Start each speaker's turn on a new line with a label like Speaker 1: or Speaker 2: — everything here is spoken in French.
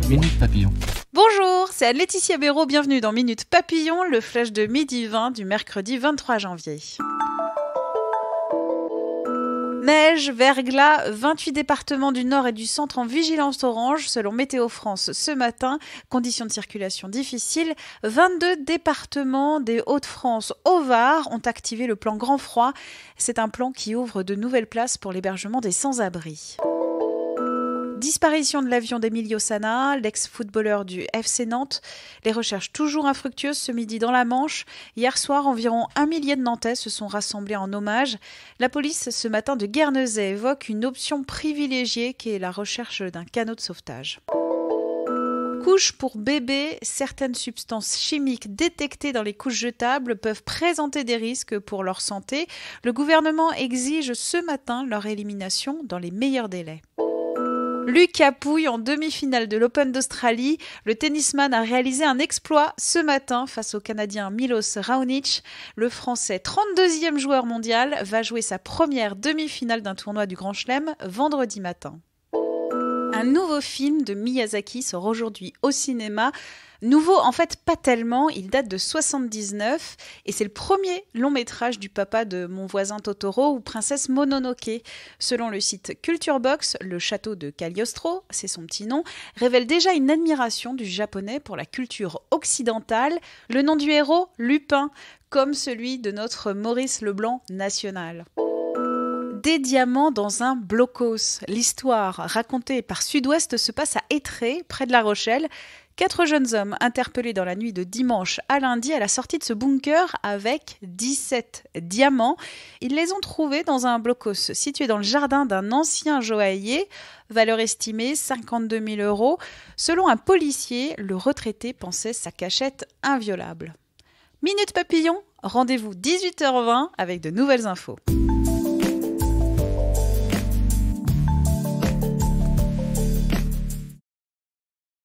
Speaker 1: Minute Papillon.
Speaker 2: Bonjour, c'est Anne-Laetitia Béraud, bienvenue dans Minute Papillon, le flash de midi 20 du mercredi 23 janvier. Neige, verglas, 28 départements du nord et du centre en vigilance orange selon Météo France ce matin. Conditions de circulation difficiles. 22 départements des Hauts-de-France au Var ont activé le plan Grand Froid. C'est un plan qui ouvre de nouvelles places pour l'hébergement des sans-abri. Disparition de l'avion d'Emilio Sana, l'ex-footballeur du FC Nantes. Les recherches toujours infructueuses ce midi dans la Manche. Hier soir, environ 1 millier de Nantais se sont rassemblés en hommage. La police, ce matin de Guernesey, évoque une option privilégiée qui est la recherche d'un canot de sauvetage. Couches pour bébés, certaines substances chimiques détectées dans les couches jetables peuvent présenter des risques pour leur santé. Le gouvernement exige ce matin leur élimination dans les meilleurs délais. Lucas Pouille en demi-finale de l'Open d'Australie. Le tennisman a réalisé un exploit ce matin face au Canadien Milos Raonic. Le Français, 32e joueur mondial, va jouer sa première demi-finale d'un tournoi du Grand Chelem vendredi matin. Un nouveau film de Miyazaki sort aujourd'hui au cinéma. Nouveau, en fait, pas tellement, il date de 79 et c'est le premier long métrage du papa de Mon voisin Totoro ou Princesse Mononoke. Selon le site Culturebox, le château de Cagliostro, c'est son petit nom, révèle déjà une admiration du japonais pour la culture occidentale. Le nom du héros, Lupin, comme celui de notre Maurice Leblanc national. Des diamants dans un blocos. L'histoire racontée par Sud-Ouest se passe à Étré, près de La Rochelle. 4 jeunes hommes interpellés dans la nuit de dimanche à lundi à la sortie de ce bunker avec 17 diamants. Ils les ont trouvés dans un blocos situé dans le jardin d'un ancien joaillier. Valeur estimée 52 000 €. Selon un policier, le retraité pensait sa cachette inviolable. Minute Papillon, rendez-vous 18h20 avec de nouvelles infos.